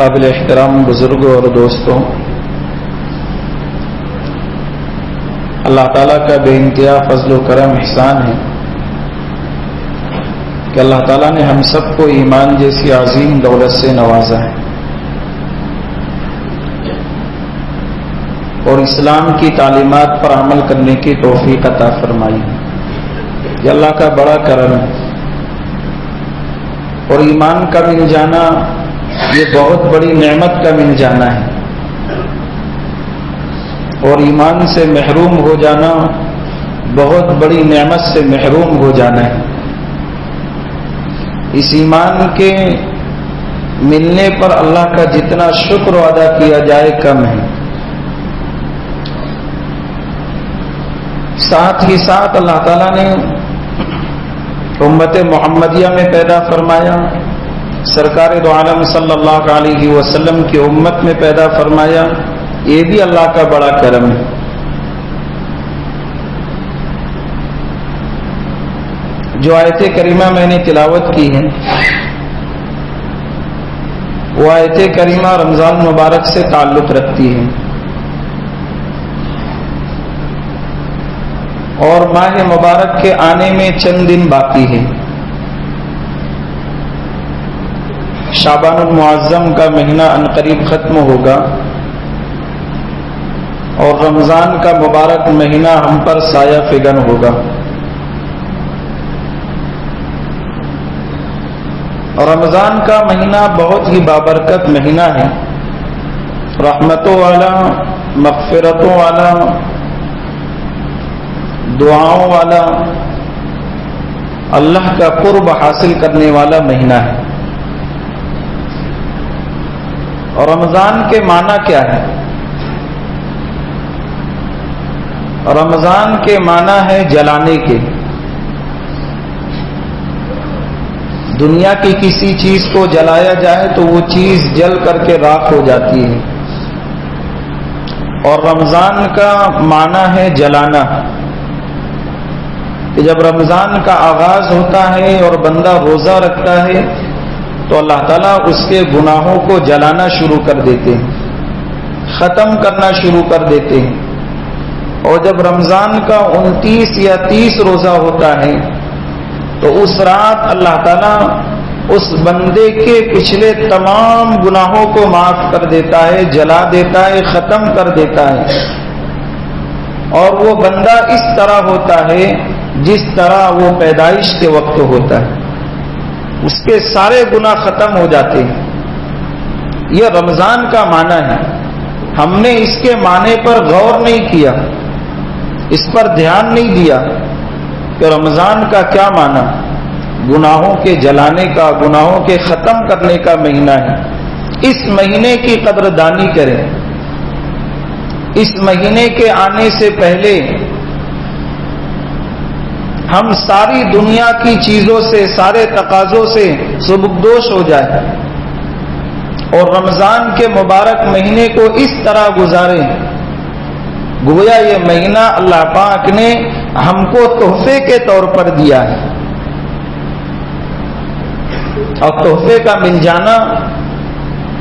قابل احترام بزرگوں اور دوستوں، اللہ تعالیٰ کا بے انتہا فضل و کرم احسان ہے کہ اللہ تعالیٰ نے ہم سب کو ایمان جیسی عظیم دولت سے نوازا ہے اور اسلام کی تعلیمات پر عمل کرنے کی توفیق عطا فرمائی ہے۔ یہ اللہ کا بڑا کرم ہے، اور ایمان کا مل جانا یہ بہت بڑی نعمت کا مل جانا ہے، اور ایمان سے محروم ہو جانا بہت بڑی نعمت سے محروم ہو جانا ہے۔ اس ایمان کے ملنے پر اللہ کا جتنا شکر ادا کیا جائے کم ہے۔ ساتھ ہی ساتھ اللہ تعالیٰ نے امت محمدیہ میں پیدا فرمایا، سرکار دو عالم صلی اللہ علیہ وسلم کی امت میں پیدا فرمایا، یہ بھی اللہ کا بڑا کرم ہے۔ جو آیت کریمہ میں نے تلاوت کی ہے وہ آیت کریمہ رمضان مبارک سے تعلق رکھتی ہے، اور ماہ مبارک کے آنے میں چند دن باقی ہے۔ شعبان المعظم کا مہینہ عنقریب ختم ہوگا، اور رمضان کا مبارک مہینہ ہم پر سایہ فگن ہوگا۔ رمضان کا مہینہ بہت ہی بابرکت مہینہ ہے، رحمتوں والا، مغفرتوں والا، دعاؤں والا، اللہ کا قرب حاصل کرنے والا مہینہ ہے۔ اور رمضان کے معنی کیا ہے؟ رمضان کے معنی ہے جلانے کے۔ دنیا کی کسی چیز کو جلایا جائے تو وہ چیز جل کر کے راکھ ہو جاتی ہے، اور رمضان کا معنی ہے جلانا، کہ جب رمضان کا آغاز ہوتا ہے اور بندہ روزہ رکھتا ہے تو اللہ تعالیٰ اس کے گناہوں کو جلانا شروع کر دیتے ہیں، ختم کرنا شروع کر دیتے ہیں۔ اور جب رمضان کا 29 یا 30 روزہ ہوتا ہے تو اس رات اللہ تعالیٰ اس بندے کے پچھلے تمام گناہوں کو معاف کر دیتا ہے، جلا دیتا ہے، ختم کر دیتا ہے، اور وہ بندہ اس طرح ہوتا ہے جس طرح وہ پیدائش کے وقت ہوتا ہے، اس کے سارے گناہ ختم ہو جاتے ہیں۔ یہ رمضان کا معنی ہے۔ ہم نے اس کے معنی پر غور نہیں کیا، اس پر دھیان نہیں دیا کہ رمضان کا کیا معنی؟ گناہوں کے جلانے کا، گناہوں کے ختم کرنے کا مہینہ ہے۔ اس مہینے کی قدردانی کریں۔ اس مہینے کے آنے سے پہلے ہم ساری دنیا کی چیزوں سے، سارے تقاضوں سے سبکدوش ہو جائیں اور رمضان کے مبارک مہینے کو اس طرح گزاریں گویا یہ مہینہ اللہ پاک نے ہم کو تحفے کے طور پر دیا ہے، اور تحفے کا مل جانا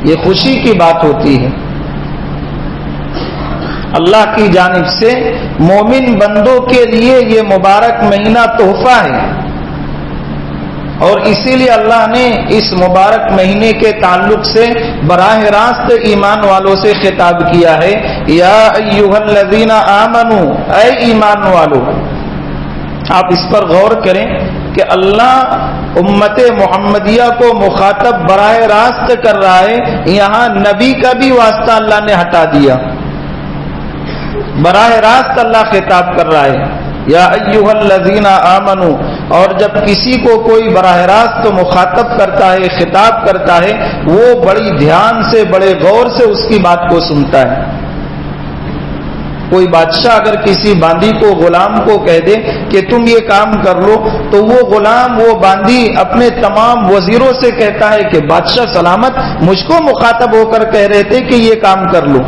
یہ خوشی کی بات ہوتی ہے۔ اللہ کی جانب سے مومن بندوں کے لیے یہ مبارک مہینہ تحفہ ہے، اور اسی لیے اللہ نے اس مبارک مہینے کے تعلق سے براہ راست ایمان والوں سے خطاب کیا ہے، یا ایھا الذین آمنوا، اے ایمان والو۔ آپ اس پر غور کریں کہ اللہ امت محمدیہ کو مخاطب براہ راست کر رہا ہے، یہاں نبی کا بھی واسطہ اللہ نے ہٹا دیا، براہ راست اللہ خطاب کر رہا ہے، یا ایھا الذین آمنوا۔ اور جب کسی کو کوئی براہ راست مخاطب کرتا ہے، خطاب کرتا ہے، وہ بڑی دھیان سے، بڑے غور سے اس کی بات کو سنتا ہے۔ کوئی بادشاہ اگر کسی باندی کو، غلام کو کہہ دے کہ تم یہ کام کر لو، تو وہ غلام، وہ باندی اپنے تمام وزیروں سے کہتا ہے کہ بادشاہ سلامت، مجھ کو مخاطب ہو کر کہہ رہے تھے کہ یہ کام کر لو۔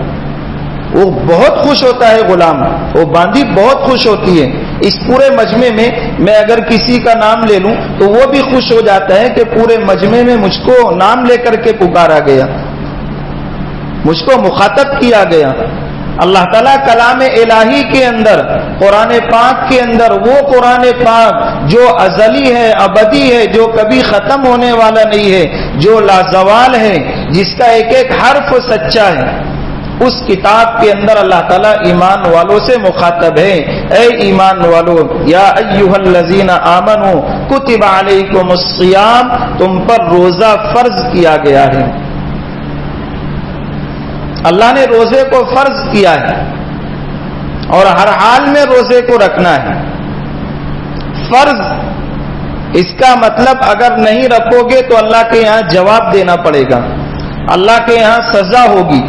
وہ بہت خوش ہوتا ہے غلام، وہ باندی بہت خوش ہوتی ہے۔ اس پورے مجمع میں میں اگر کسی کا نام لے لوں تو وہ بھی خوش ہو جاتا ہے کہ پورے مجمع میں مجھ کو نام لے کر کے پکارا گیا۔ مجھ کو مخاطب کیا گیا. اللہ تعالیٰ کلام الہی کے اندر، قرآن پاک کے اندر، وہ قرآن پاک جو ازلی ہے، ابدی ہے، جو کبھی ختم ہونے والا نہیں ہے، جو لازوال ہے، جس کا ایک ایک حرف سچا ہے، اس کتاب کے اندر اللہ تعالیٰ ایمان والوں سے مخاطب ہے. اے ایمان والو، یا ایھا الذین آمنوا کتب علیکم الصیام، تم پر روزہ فرض کیا گیا ہے. اللہ نے روزے کو فرض کیا ہے اور ہر حال میں روزے کو رکھنا ہے. فرض، اس کا مطلب اگر نہیں رکھو گے تو اللہ کے یہاں جواب دینا پڑے گا، اللہ کے یہاں سزا ہوگی.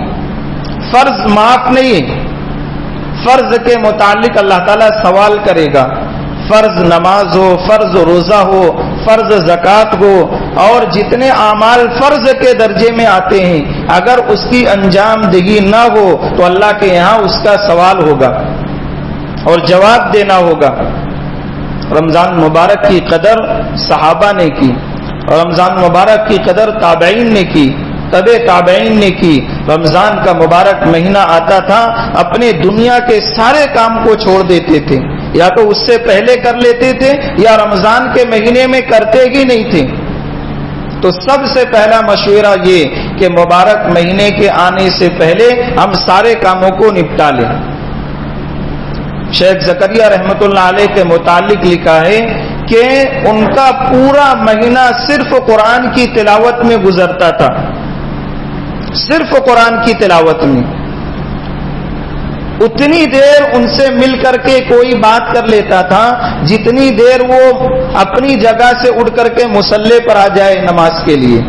فرض معاف نہیں ہے. فرض کے متعلق اللہ تعالیٰ سوال کرے گا. فرض نماز ہو، فرض روزہ ہو، فرض زکوٰۃ ہو، اور جتنے اعمال فرض کے درجے میں آتے ہیں، اگر اس کی انجام دہی نہ ہو تو اللہ کے یہاں اس کا سوال ہوگا اور جواب دینا ہوگا. رمضان مبارک کی قدر صحابہ نے کی، رمضان مبارک کی قدر تابعین نے کی، تبع تابعین نے کی. رمضان کا مبارک مہینہ آتا تھا، اپنے دنیا کے سارے کام کو چھوڑ دیتے تھے، یا تو اس سے پہلے کر لیتے تھے یا رمضان کے مہینے میں کرتے ہی نہیں تھے. تو سب سے پہلا مشورہ یہ کہ مبارک مہینے کے آنے سے پہلے ہم سارے کاموں کو نپٹا لیں. شیخ زکریا رحمۃ اللہ علیہ کے متعلق لکھا ہے کہ ان کا پورا مہینہ صرف قرآن کی تلاوت میں گزرتا تھا، صرف قرآن کی تلاوت میں. اتنی دیر ان سے مل کر کے کوئی بات کر لیتا تھا جتنی دیر وہ اپنی جگہ سے اٹھ کر کے مصلی پر آ جائے نماز کے لیے.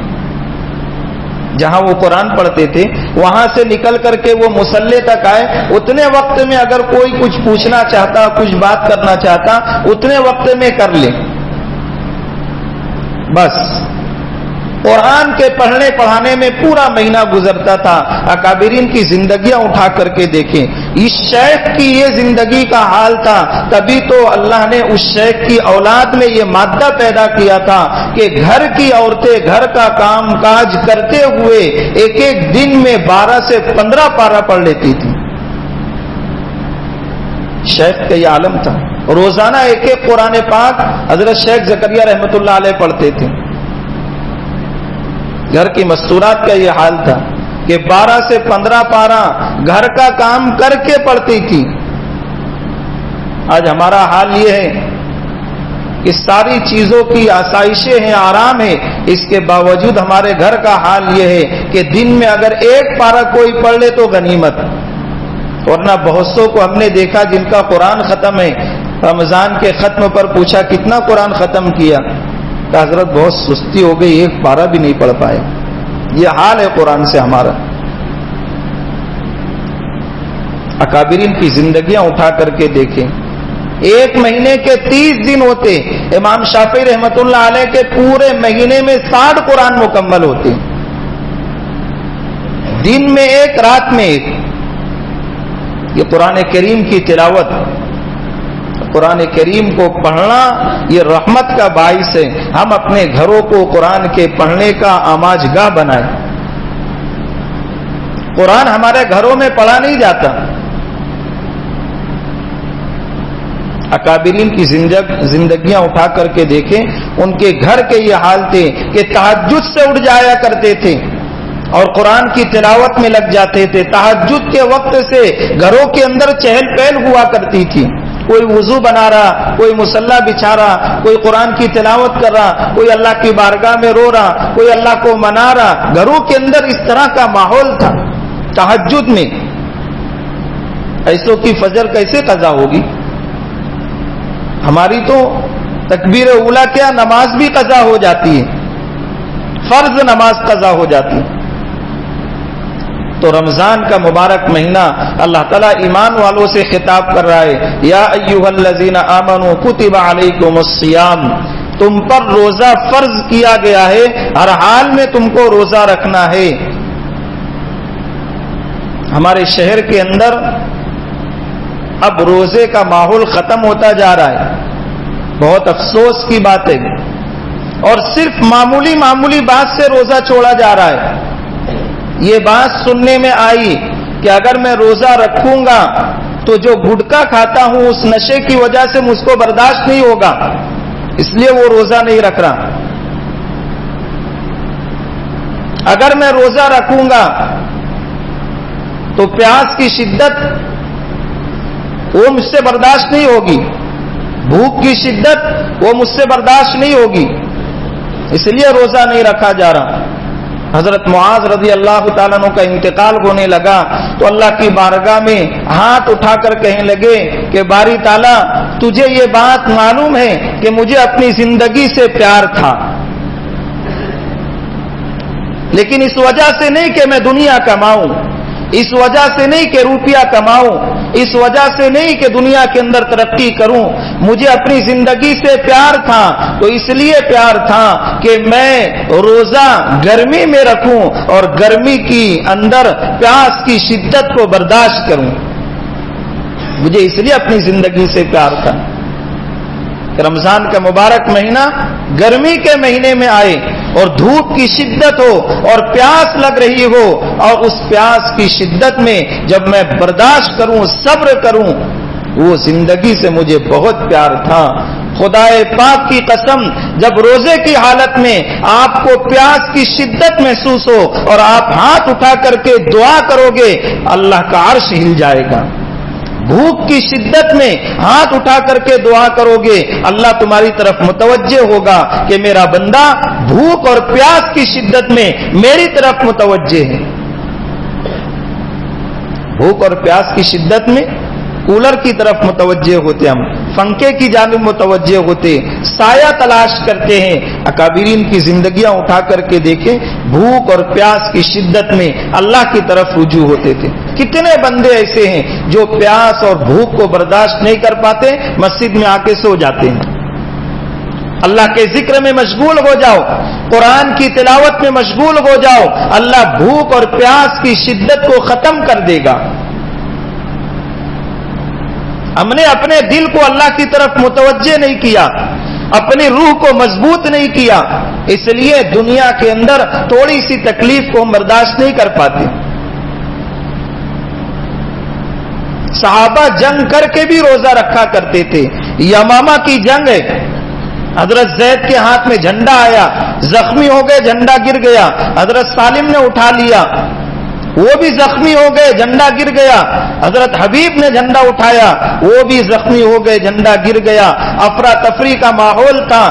جہاں وہ قرآن پڑھتے تھے وہاں سے نکل کر کے وہ مصلی تک آئے، اتنے وقت میں اگر کوئی کچھ پوچھنا چاہتا، کچھ بات کرنا چاہتا، اتنے وقت میں کر لے. بس قرآن کے پڑھنے پڑھانے میں پورا مہینہ گزرتا تھا. اکابرین کی زندگیاں اٹھا کر کے دیکھیں. اس شیخ کی یہ زندگی کا حال تھا، تبھی تو اللہ نے اس شیخ کی اولاد میں یہ مادہ پیدا کیا تھا کہ گھر کی عورتیں گھر کا کام کاج کرتے ہوئے ایک ایک دن میں 12 سے 15 پارہ پڑھ لیتی تھی. شیخ کا یہ عالم تھا. روزانہ ایک ایک قرآن پاک حضرت شیخ زکریا رحمۃ اللہ علیہ پڑھتے تھے. گھر کی مستورات کا یہ حال تھا کہ 12 سے 15 پارہ گھر کا کام کر کے پڑھتی تھی. آج ہمارا حال یہ ہے کہ ساری چیزوں کی آسائشیں ہیں، آرام ہے، اس کے باوجود ہمارے گھر کا حال یہ ہے کہ دن میں اگر ایک پارہ کوئی پڑھ لے تو غنیمت. ورنہ بہت سو کو ہم نے دیکھا جن کا قرآن ختم ہے، رمضان کے ختم پر پوچھا کتنا قرآن ختم کیا، کہ حضرت بہت سستی ہو گئی، ایک پارہ بھی نہیں پڑھ پائے. یہ حال ہے قرآن سے ہمارا. اکابرین کی زندگیاں اٹھا کر کے دیکھیں. ایک مہینے کے 30 دن ہوتے، امام شافعی رحمۃ اللہ علیہ کے پورے مہینے میں 60 قرآن مکمل ہوتے، دن میں ایک، رات میں ایک. یہ قرآن کریم کی تلاوت، قرآن کریم کو پڑھنا یہ رحمت کا باعث ہے. ہم اپنے گھروں کو قرآن کے پڑھنے کا آماج گاہ بنائیں. قرآن ہمارے گھروں میں پڑھا نہیں جاتا. اکابرین کی زندگیاں اٹھا کر کے دیکھیں. ان کے گھر کے یہ حال تھے کہ تہجد سے اٹھ جایا کرتے تھے اور قرآن کی تلاوت میں لگ جاتے تھے. تہجد کے وقت سے گھروں کے اندر چہل پہل ہوا کرتی تھی. کوئی وضو بنا رہا، کوئی مصلی بچھا رہا، کوئی قرآن کی تلاوت کر رہا، کوئی اللہ کی بارگاہ میں رو رہا، کوئی اللہ کو منا رہا. گھروں کے اندر اس طرح کا ماحول تھا. تہجد میں ایسوں کی فجر کیسے قضا ہوگی؟ ہماری تو تکبیر اولیٰ کیا نماز بھی قضا ہو جاتی ہے، فرض نماز قضا ہو جاتی ہے. تو رمضان کا مبارک مہینہ اللہ تعالیٰ ایمان والوں سے خطاب کر رہا ہے. یا ایھا الذین آمنوا کتب علیکم الصیام، تم پر روزہ فرض کیا گیا ہے، ہر حال میں تم کو روزہ رکھنا ہے. ہمارے شہر کے اندر اب روزے کا ماحول ختم ہوتا جا رہا ہے. بہت افسوس کی بات ہے، اور صرف معمولی بات سے روزہ چھوڑا جا رہا ہے. یہ بات سننے میں آئی کہ اگر میں روزہ رکھوں گا تو جو گٹکا کھاتا ہوں اس نشے کی وجہ سے مجھ کو برداشت نہیں ہوگا، اس لیے وہ روزہ نہیں رکھ رہا۔ اگر میں روزہ رکھوں گا تو پیاس کی شدت وہ مجھ سے برداشت نہیں ہوگی، بھوک کی شدت وہ مجھ سے برداشت نہیں ہوگی، اس لیے روزہ نہیں رکھا جا رہا۔ حضرت معاذ رضی اللہ تعالیٰ عنہ کا انتقال ہونے لگا تو اللہ کی بارگاہ میں ہاتھ اٹھا کر کہنے لگے کہ باری تعالیٰ تجھے یہ بات معلوم ہے کہ مجھے اپنی زندگی سے پیار تھا، لیکن اس وجہ سے نہیں کہ میں دنیا کماؤں، اس وجہ سے نہیں کہ روپیہ کماؤں، اس وجہ سے نہیں کہ دنیا کے اندر ترقی کروں، مجھے اپنی زندگی سے پیار تھا، تو اس لیے پیار تھا کہ میں روزہ گرمی میں رکھوں اور گرمی کی اندر پیاس کی شدت کو برداشت کروں، مجھے اس لیے اپنی زندگی سے پیار تھا۔ رمضان کا مبارک مہینہ گرمی کے مہینے میں آئے اور دھوپ کی شدت ہو اور پیاس لگ رہی ہو، اور اس پیاس کی شدت میں جب میں برداشت کروں، صبر کروں، وہ زندگی سے مجھے بہت پیار تھا۔ خدائے پاک کی قسم، جب روزے کی حالت میں آپ کو پیاس کی شدت محسوس ہو اور آپ ہاتھ اٹھا کر کے دعا کرو گے، اللہ کا عرش ہل جائے گا۔ بھوک کی شدت میں ہاتھ اٹھا کر کے دعا کرو گے، اللہ تمہاری طرف متوجہ ہوگا کہ میرا بندہ بھوک اور پیاس کی شدت میں میری طرف متوجہ ہے۔ بھوک اور پیاس کی شدت میں کولر کی طرف متوجہ ہوتے، ہم پنکھے کی جانب متوجہ ہوتے، سایہ تلاش کرتے ہیں۔ اکابرین کی زندگیاں اٹھا کر کے دیکھیں، بھوک اور پیاس کی شدت میں اللہ کی طرف رجوع ہوتے تھے۔ کتنے بندے ایسے ہیں جو پیاس اور بھوک کو برداشت نہیں کر پاتے، مسجد میں آ کے سو جاتے ہیں۔ اللہ کے ذکر میں مشغول ہو جاؤ، قرآن کی تلاوت میں مشغول ہو جاؤ، اللہ بھوک اور پیاس کی شدت کو ختم کر دے گا۔ ہم نے اپنے دل کو اللہ کی طرف متوجہ نہیں کیا، اپنی روح کو مضبوط نہیں کیا، اس لیے دنیا کے اندر تھوڑی سی تکلیف کو ہم برداشت نہیں کر پاتے۔ صحابہ جنگ کر کے بھی روزہ رکھا کرتے تھے۔ یمامہ کی جنگ ہے، حضرت زید کے ہاتھ میں جھنڈا آیا، زخمی ہو گئے، جھنڈا گر گیا، حضرت سالم نے اٹھا لیا، وہ بھی زخمی ہو گئے، جھنڈا گر گیا، حضرت حبیب نے جھنڈا اٹھایا، وہ بھی زخمی ہو گئے، جھنڈا گر گیا، افراتفری کا ماحول تھا۔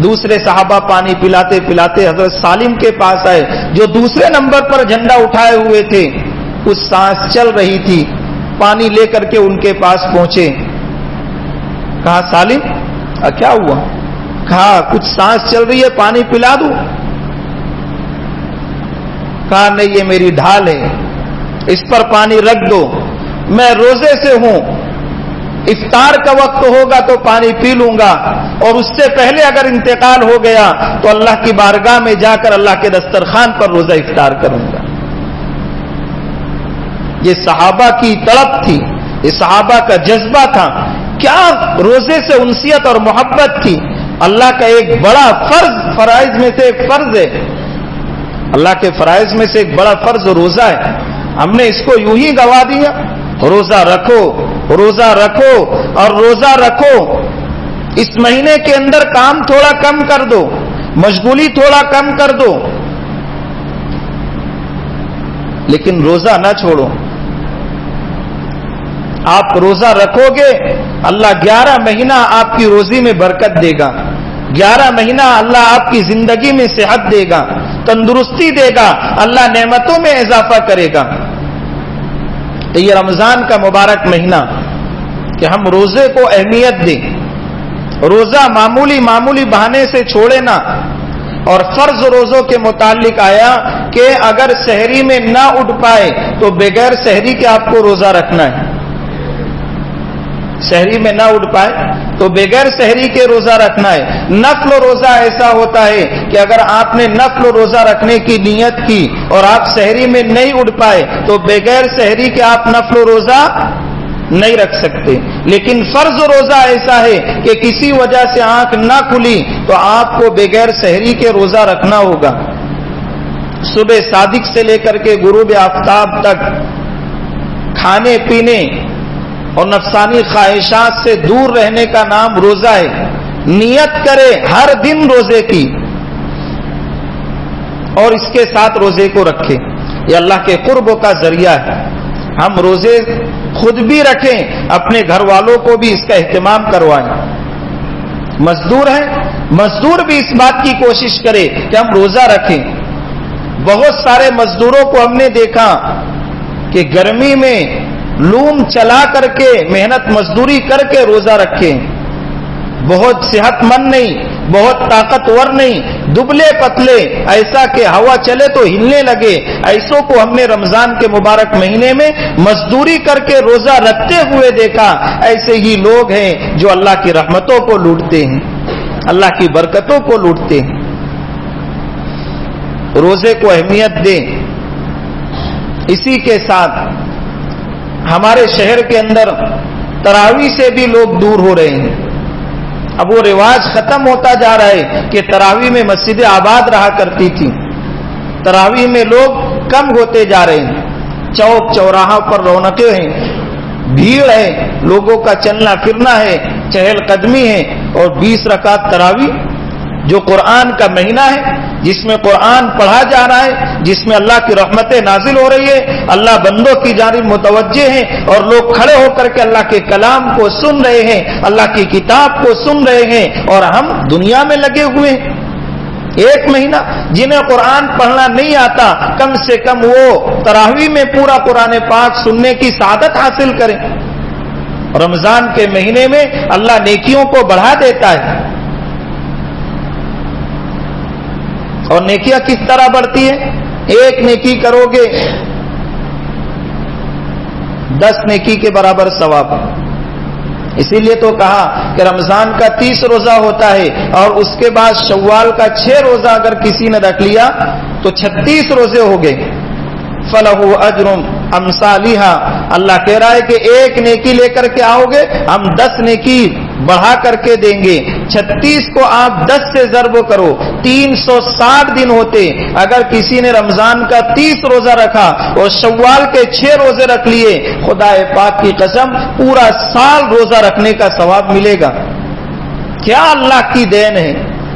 دوسرے صحابہ پانی پلاتے پلاتے حضرت سالم کے پاس آئے جو دوسرے نمبر پر جھنڈا اٹھائے ہوئے تھے، کچھ سانس چل رہی تھی، پانی لے کر کے ان کے پاس پہنچے، کہا سالم کیا ہوا؟ کہا کچھ سانس چل رہی ہے، پانی پلا دوں؟ کہا نہیں، یہ میری ڈھال ہے، اس پر پانی رکھ دو، میں روزے سے ہوں، افطار کا وقت ہوگا تو پانی پی لوں گا، اور اس سے پہلے اگر انتقال ہو گیا تو اللہ کی بارگاہ میں جا کر اللہ کے دسترخوان پر روزہ افطار کروں گا۔ یہ صحابہ کی تڑپ تھی، یہ صحابہ کا جذبہ تھا، کیا روزے سے انسیت اور محبت تھی۔ اللہ کا ایک بڑا فرائض میں سے ایک فرض ہے، اللہ کے فرائض میں سے ایک بڑا فرض روزہ ہے، ہم نے اس کو یوں ہی گوا دیا۔ روزہ رکھو، روزہ رکھو اور روزہ رکھو۔ اس مہینے کے اندر کام تھوڑا کم کر دو، مشغولی تھوڑا کم کر دو، لیکن روزہ نہ چھوڑو۔ آپ روزہ رکھو گے، اللہ 11 مہینہ آپ کی روزی میں برکت دے گا، 11 مہینہ اللہ آپ کی زندگی میں صحت دے گا، تندرستی دے گا، اللہ نعمتوں میں اضافہ کرے گا۔ تو یہ رمضان کا مبارک مہینہ کہ ہم روزے کو اہمیت دیں، روزہ معمولی بہانے سے چھوڑے نہ۔ اور فرض روزوں کے متعلق آیا کہ اگر سحری میں نہ اٹھ پائے تو بغیر سحری کے آپ کو روزہ رکھنا ہے، سحری میں نہ اٹھ پائے تو بغیر سحری کے روزہ رکھنا ہے۔ نفل روزہ ایسا ہوتا ہے کہ اگر آپ نے نفل روزہ رکھنے کی نیت کی اور آپ سحری میں نہیں اٹھ پائے تو بغیر سحری کے آپ نفل روزہ نہیں رکھ سکتے۔ لیکن فرض روزہ ایسا ہے کہ کسی وجہ سے آنکھ نہ کھلی تو آپ کو بغیر سحری کے روزہ رکھنا ہوگا۔ صبح صادق سے لے کر کے غروب آفتاب تک کھانے پینے اور نفسانی خواہشات سے دور رہنے کا نام روزہ ہے. نیت کرے ہر دن روزے کی اور اس کے ساتھ روزے کو رکھے. یہ اللہ کے قرب کا ذریعہ ہے. ہم روزے خود بھی رکھیں, اپنے گھر والوں کو بھی اس کا اہتمام کروائیں. مزدور ہیں, مزدور بھی اس بات کی کوشش کرے کہ ہم روزہ رکھیں. بہت سارے مزدوروں کو ہم نے دیکھا کہ گرمی میں لوم چلا کر کے محنت مزدوری کر کے روزہ رکھیں. بہت صحت مند نہیں, بہت طاقتور نہیں, دبلے پتلے, ایسا کہ ہوا چلے تو ہلنے لگے, ایسوں کو ہم نے رمضان کے مبارک مہینے میں مزدوری کر کے روزہ رکھتے ہوئے دیکھا. ایسے ہی لوگ ہیں جو اللہ کی رحمتوں کو لوٹتے ہیں, اللہ کی برکتوں کو لوٹتے ہیں. روزے کو اہمیت دیں. اسی کے ساتھ ہمارے شہر کے اندر تراویح سے بھی لوگ دور ہو رہے ہیں. اب وہ رواج ختم ہوتا جا رہا ہے کہ تراویح میں مسجدیں آباد رہا کرتی تھی, تراویح میں لوگ کم ہوتے جا رہے ہیں. چوک چوراہا پر رونقیں ہیں, بھیڑ ہے, لوگوں کا چلنا پھرنا ہے, چہل قدمی ہے. اور 20 رکعت تراویح جو قرآن کا مہینہ ہے, جس میں قرآن پڑھا جا رہا ہے, جس میں اللہ کی رحمتیں نازل ہو رہی ہے, اللہ بندوں کی جانب متوجہ ہیں اور لوگ کھڑے ہو کر کے اللہ کے کلام کو سن رہے ہیں, اللہ کی کتاب کو سن رہے ہیں, اور ہم دنیا میں لگے ہوئے ہیں. ایک مہینہ جنہیں قرآن پڑھنا نہیں آتا, کم سے کم وہ تراویح میں پورا قرآن پاک سننے کی سعادت حاصل کریں. رمضان کے مہینے میں اللہ نیکیوں کو بڑھا دیتا ہے. اور نیکیاں کس طرح بڑھتی ہیں؟ ایک نیکی کرو گے 10 نیکی کے برابر ثواب. اسی لیے تو کہا کہ رمضان کا 30 روزہ ہوتا ہے, اور اس کے بعد شوال کا 6 روزہ اگر کسی نے رکھ لیا تو 36 روزے ہو گئے. فَلَهُ أَجْرٌ أَمْثَالِهَا. اللہ کہہ رہا ہے کہ ایک نیکی لے کر کے آؤ گے, ہم 10 نیکی بڑھا کر کے دیں گے. 36 کو آپ 10 سے ضرب کرو, 360 دن ہوتے. اگر کسی نے رمضان کا 30 روزہ رکھا اور شوال کے 6 روزے رکھ لیے, خدا پاک کی قسم پورا سال روزہ رکھنے کا ثواب ملے گا. کیا اللہ کی دین ہے,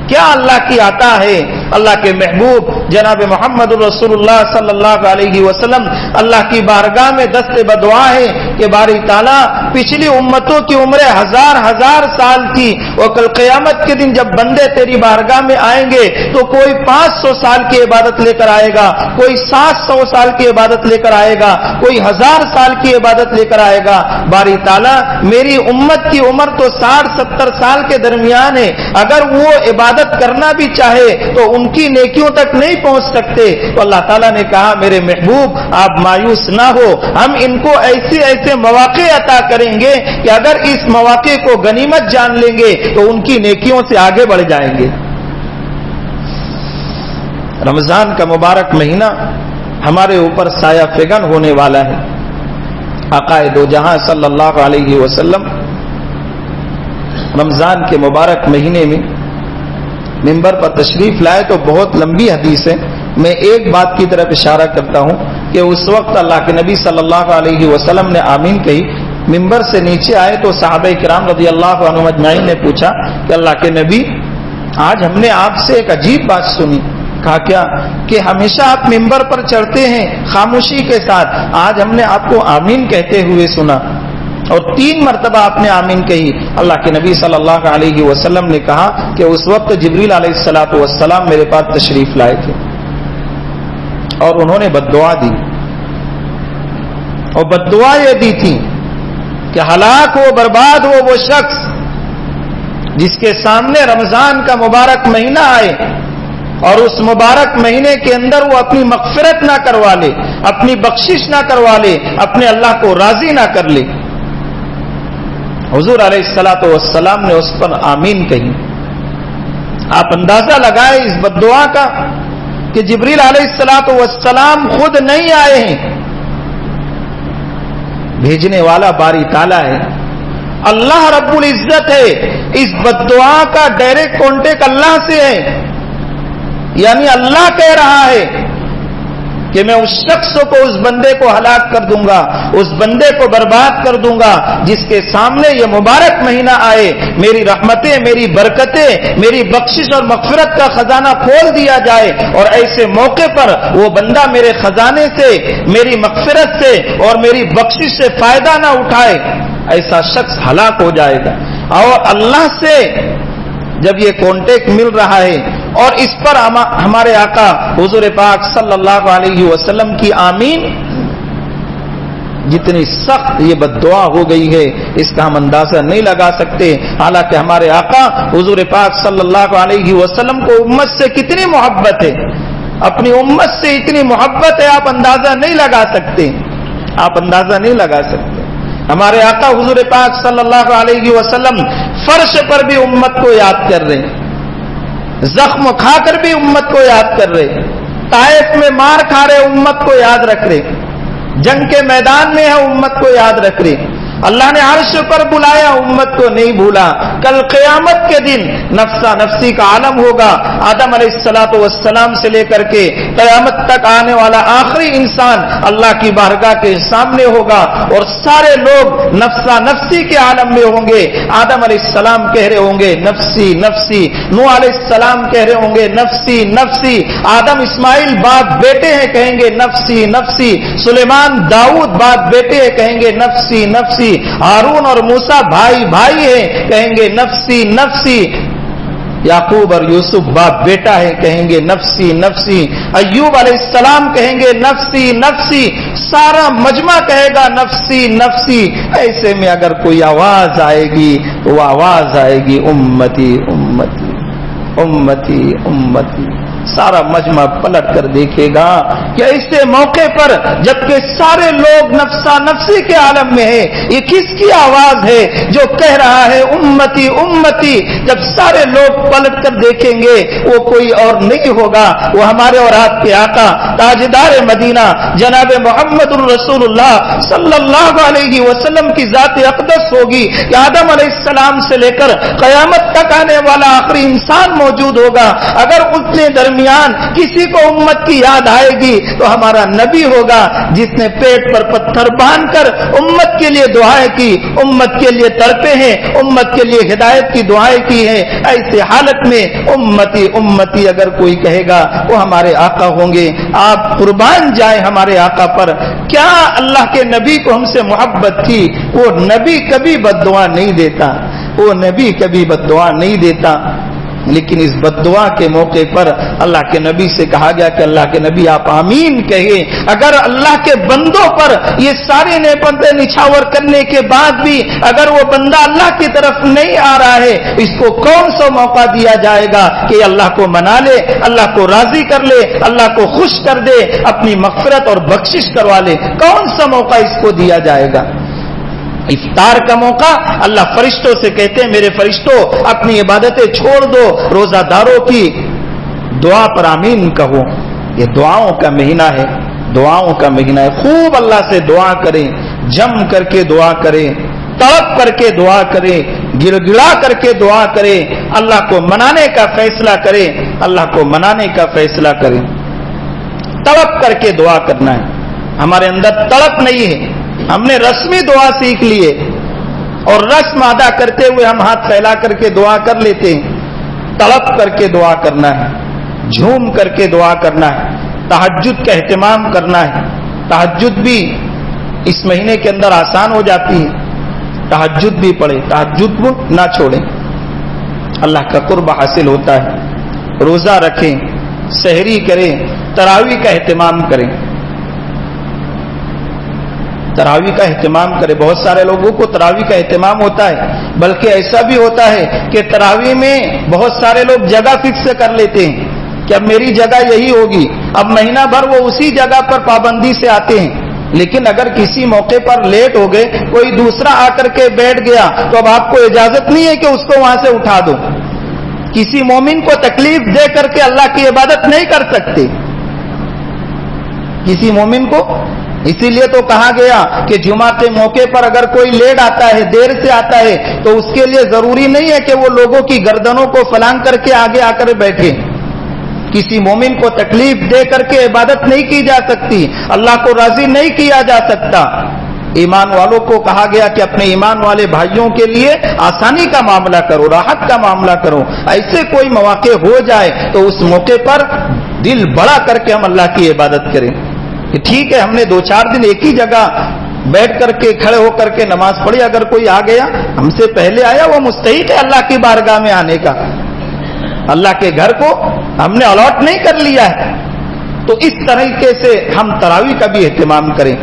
کیا اللہ کی عطا ہے. اللہ کے محبوب جناب محمد رسول اللہ صلی اللہ علیہ وسلم اللہ کی بارگاہ میں دست بدعا ہے کہ باری تعالیٰ پچھلی امتوں کی عمریں ہزار سال کی, اور کل قیامت کے دن جب بندے تیری بارگاہ میں آئیں گے تو کوئی 500 سال کی عبادت لے کر آئے گا, کوئی 700 سال کی عبادت لے کر آئے گا, کوئی 1000 سال کی عبادت لے کر آئے گا. باری تعالیٰ میری امت کی عمر تو 60-70 سال کے درمیان ہے, اگر وہ عبادت کرنا بھی چاہے تو ان کی نیکیوں تک نہیں پہنچ سکتے. تو اللہ تعالیٰ نے کہا میرے محبوب آپ مایوس نہ ہو, ہم ان کو ایسے مواقع عطا کریں گے کہ اگر اس مواقع کو غنیمت جان لیں گے تو ان کی نیکیوں سے آگے بڑھ جائیں گے. رمضان کا مبارک مہینہ ہمارے اوپر سایہ فگن ہونے والا ہے. آقا دو جہاں صلی اللہ علیہ وسلم رمضان کے مبارک مہینے میں منبر پر تشریف لائے تو بہت لمبی حدیث ہے. میں ایک بات کی طرف اشارہ کرتا ہوں کہ اس وقت اللہ کے نبی صلی اللہ علیہ وسلم نے آمین کہی. منبر سے نیچے آئے تو صحابہ کرام رضی اللہ عنہم اجمعین نے پوچھا کہ اللہ کے نبی آج ہم نے آپ سے ایک عجیب بات سنی. کہا کیا؟ کہ ہمیشہ آپ منبر پر چڑھتے ہیں خاموشی کے ساتھ, آج ہم نے آپ کو آمین کہتے ہوئے سنا, اور 3 مرتبہ آپ نے آمین کہی. اللہ کے نبی صلی اللہ علیہ وسلم نے کہا کہ اس وقت جبریل علیہ الصلوۃ والسلام میرے پاس تشریف لائے تھے اور انہوں نے بددعا دی, اور بددعا یہ دی تھی کہ ہلاک ہو, برباد ہو وہ شخص جس کے سامنے رمضان کا مبارک مہینہ آئے اور اس مبارک مہینے کے اندر وہ اپنی مغفرت نہ کروا لے, اپنی بخشش نہ کروا لے, اپنے اللہ کو راضی نہ کر لے. حضور علیہ الصلوۃ والسلام نے اس پر آمین کہی. آپ اندازہ لگائے اس بددعا کا کہ جبریل علیہ الصلوۃ والسلام خود نہیں آئے ہیں, بھیجنے والا باری تعالیٰ ہے, اللہ رب العزت ہے. اس بددعا کا ڈائریکٹ کانٹیکٹ اللہ سے ہے, یعنی اللہ کہہ رہا ہے کہ میں اس شخص کو, اس بندے کو ہلاک کر دوں گا, اس بندے کو برباد کر دوں گا جس کے سامنے یہ مبارک مہینہ آئے, میری رحمتیں, میری برکتیں, میری بخشش اور مغفرت کا خزانہ کھول دیا جائے, اور ایسے موقع پر وہ بندہ میرے خزانے سے, میری مغفرت سے اور میری بخشش سے فائدہ نہ اٹھائے. ایسا شخص ہلاک ہو جائے گا. اور اللہ سے جب یہ کانٹیکٹ مل رہا ہے اور اس پر ہمارے آقا حضور پاک صلی اللہ علیہ وسلم کی آمین, جتنی سخت یہ بد دعا ہو گئی ہے اس کا ہم اندازہ نہیں لگا سکتے. حالانکہ ہمارے آقا حضور پاک صلی اللہ علیہ وسلم کو امت سے کتنی محبت ہے, اپنی امت سے اتنی محبت ہے, آپ اندازہ نہیں لگا سکتے, آپ اندازہ نہیں لگا سکتے. ہمارے آقا حضور پاک صلی اللہ علیہ وسلم فرش پر بھی امت کو یاد کر رہے, زخم کھا کر بھی امت کو یاد کر رہے, طائف میں مار کھا رہے امت کو یاد رکھ رہے, جنگ کے میدان میں ہے امت کو یاد رکھ رہے. اللہ نے عرش پر بلایا, امت کو نہیں بھولا. کل قیامت کے دن نفسا نفسی کا عالم ہوگا. آدم علیہ الصلوۃ والسلام سے لے کر کے قیامت تک آنے والا آخری انسان اللہ کی بارگاہ کے سامنے ہوگا اور سارے لوگ نفسا نفسی کے عالم میں ہوں گے. آدم علیہ السلام کہہ رہے ہوں گے نفسی نفسی, نوح علیہ السلام کہہ رہے ہوں گے نفسی نفسی, آدم اسماعیل باپ بیٹے ہیں کہیں گے نفسی نفسی, سلیمان داؤد باپ بیٹے ہیں کہیں گے نفسی نفسی, ہارون اور موسیٰ بھائی بھائی ہیں کہیں گے نفسی نفسی, یعقوب اور یوسف باپ بیٹا ہے کہیں گے نفسی نفسی, ایوب علیہ السلام کہیں گے نفسی نفسی, سارا مجمع کہے گا نفسی نفسی. ایسے میں اگر کوئی آواز آئے گی تو وہ آواز آئے گی امتی امتی امتی امتی. سارا مجمع پلٹ کر دیکھے گا کہ ایسے موقع پر جبکہ سارے لوگ نفسا نفسی کے عالم میں ہیں, یہ کس کی آواز ہے جو کہہ رہا ہے امتی امتی. جب سارے لوگ پلٹ کر دیکھیں گے وہ کوئی اور نہیں ہوگا, وہ ہمارے اور آپ کے آقا تاجدار مدینہ جناب محمد الرسول اللہ صلی اللہ علیہ وسلم کی ذات اقدس ہوگی کہ آدم علیہ السلام سے لے کر قیامت تک آنے والا آخری انسان موجود ہوگا. اگر اتنے درمیان کسی کو امت کی یاد آئے گی تو ہمارا نبی ہوگا جس نے پیٹ پر پتھر باندھ کر امت کے لیے دعائیں کی, امت کے لیے تڑپے ہیں, امت کے لیے ہدایت کی دعائیں کی ہیں. ایسے حالت میں امتی امتی اگر کوئی کہے گا وہ ہمارے آقا ہوں گے. آپ قربان جائیں ہمارے آقا پر. کیا اللہ کے نبی کو ہم سے محبت تھی. وہ نبی کبھی بد دعا نہیں دیتا, وہ نبی کبھی بد دعا نہیں دیتا. لیکن اس بد دعا کے موقع پر اللہ کے نبی سے کہا گیا کہ اللہ کے نبی آپ آمین کہیں. اگر اللہ کے بندوں پر یہ ساری نعمتیں نچھاور کرنے کے بعد بھی اگر وہ بندہ اللہ کی طرف نہیں آ رہا ہے, اس کو کون سا موقع دیا جائے گا کہ اللہ کو منا لے, اللہ کو راضی کر لے, اللہ کو خوش کر دے, اپنی مغفرت اور بخشش کروا لے. کون سا موقع اس کو دیا جائے گا؟ افطار کا موقع اللہ فرشتوں سے کہتے ہیں میرے فرشتوں اپنی عبادتیں چھوڑ دو, روزہ داروں کی دعا پر آمین کہو. یہ دعاؤں کا مہینہ ہے, دعاؤں کا مہینہ ہے. خوب اللہ سے دعا کریں, جم کر کے دعا کریں, تڑپ کر کے دعا کریں, گڑ گڑا کر کے دعا کریں. اللہ کو منانے کا فیصلہ کریں, اللہ کو منانے کا فیصلہ کریں. تڑپ کر کے دعا کرنا ہے. ہمارے اندر تڑپ نہیں ہے, ہم نے رسمی دعا سیکھ لی ہے اور رسم ادا کرتے ہوئے ہم ہاتھ پھیلا کر کے دعا کر لیتے ہیں. تڑپ کر کے دعا کرنا ہے, جھوم کر کے دعا کرنا ہے, تہجد کا اہتمام کرنا ہے. تہجد بھی اس مہینے کے اندر آسان ہو جاتی ہے, تہجد بھی پڑھے, تہجد کو نہ چھوڑیں, اللہ کا قرب حاصل ہوتا ہے. روزہ رکھیں, سحری کریں, تراویح کا اہتمام کریں, تراویح کا اہتمام کرے. بہت سارے لوگوں کو تراویح کا اہتمام ہوتا ہے, بلکہ ایسا بھی ہوتا ہے کہ تراویح میں بہت سارے لوگ جگہ فکس کر لیتے ہیں کہ اب میری جگہ یہی ہوگی. اب مہینہ بھر وہ اسی جگہ پر پابندی سے آتے ہیں. لیکن اگر کسی موقع پر لیٹ ہو گئے, کوئی دوسرا آ کر کے بیٹھ گیا تو اب آپ کو اجازت نہیں ہے کہ اس کو وہاں سے اٹھا دو. کسی مومن کو تکلیف دے کر کے اللہ کی عبادت نہیں کر سکتے, کسی مومن کو. اسی لیے تو کہا گیا کہ جمعہ کے موقع پر اگر کوئی لیٹ آتا ہے, دیر سے آتا ہے, تو اس کے لیے ضروری نہیں ہے کہ وہ لوگوں کی گردنوں کو فلانگ کر کے آگے آ کر بیٹھے. کسی مومن کو تکلیف دے کر کے عبادت نہیں کی جا سکتی، اللہ کو راضی نہیں کیا جا سکتا۔ ایمان والوں کو کہا گیا کہ اپنے ایمان والے بھائیوں کے لیے آسانی کا معاملہ کرو، راحت کا معاملہ کرو۔ ایسے کوئی مواقع ہو جائے تو اس موقع پر دل بڑا کر کے ہم اللہ کی عبادت کریں کہ ٹھیک ہے ہم نے 2-4 دن ایک ہی جگہ بیٹھ کر کے کھڑے ہو کر کے نماز پڑھی، اگر کوئی آ گیا ہم سے پہلے آیا وہ مستحق ہے اللہ کی بارگاہ میں آنے کا، اللہ کے گھر کو ہم نے الاٹ نہیں کر لیا ہے۔ تو اس طریقے سے ہم تراویح کا بھی اہتمام کریں۔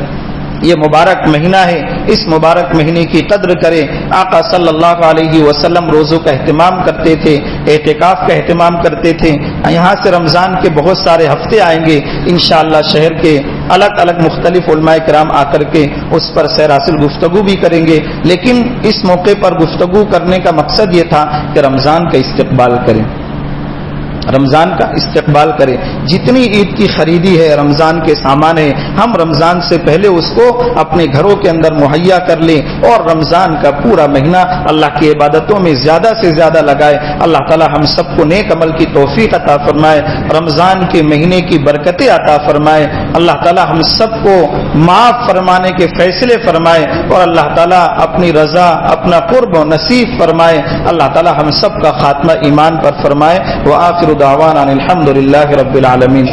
یہ مبارک مہینہ ہے، اس مبارک مہینے کی قدر کریں۔ آقا صلی اللہ علیہ وسلم روزوں کا اہتمام کرتے تھے، اعتکاف کا اہتمام کرتے تھے۔ یہاں سے رمضان کے بہت سارے ہفتے آئیں گے انشاءاللہ، شہر کے الگ الگ مختلف علماء کرام آ کر کے اس پر سیر حاصل گفتگو بھی کریں گے، لیکن اس موقع پر گفتگو کرنے کا مقصد یہ تھا کہ رمضان کا استقبال کریں، رمضان کا استقبال کریں۔ جتنی عید کی خریدی ہے، رمضان کے سامان ہے، ہم رمضان سے پہلے اس کو اپنے گھروں کے اندر مہیا کر لیں اور رمضان کا پورا مہینہ اللہ کی عبادتوں میں زیادہ سے زیادہ لگائے۔ اللہ تعالی ہم سب کو نیک عمل کی توفیق عطا فرمائے، رمضان کے مہینے کی برکتیں عطا فرمائے۔ اللہ تعالی ہم سب کو معاف فرمانے کے فیصلے فرمائے اور اللہ تعالی اپنی رضا، اپنا قرب و نصیب فرمائے۔ اللہ تعالی ہم سب کا خاتمہ ایمان پر فرمائے۔ وآخر دعوانا الحمد للہ رب العالمین۔